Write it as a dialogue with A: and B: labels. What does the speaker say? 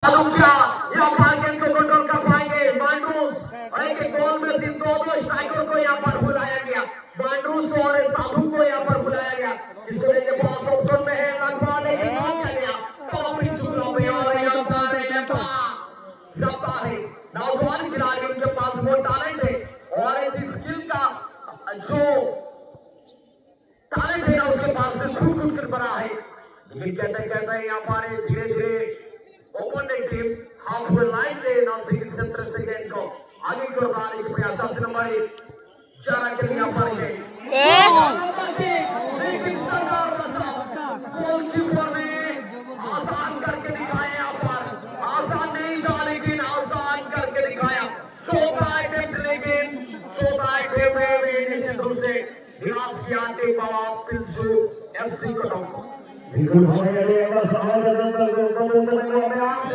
A: क्या यहाँ पर गेंद को कंट्रोल कर पाएंगे माइंड्रूस एक गोल में सिर्फ दो स्ट्राइकर को यहाँ पर बुलाया गया माइंड्रूस और साधु को यहाँ पर बुलाया गया इसको लेके पास ऑप्शन में है लगभग लेकिन बहुत कर गया टॉपिंग शुरू में और यहाँ पर लगता है नौजवान खिलाड़ी उनके पास वो टैलेंट है और इस स्किल का जो टैलेंट है ना उसके पास से खुद कर बना है लेकिन कहते यहाँ पर धीरे धीरे opponent team half way line पे नॉर्थ सेंटर से गेंद को आगे की ओर बढ़ाने की प्रयास से नंबर 4 के लिए पर है लेकिन सरदार प्रसाद गोलकीपर ने आसान करके दिखाया यहाँ पर आसान नहीं था लेकिन आसान करके दिखाया चौथा अटेम्प्ट लेकिन चौथा अटेम्प्ट में निश्चित रूप से निराश किया टीम पिल्सू एफसी को बिल्कुल भाई अरे बस और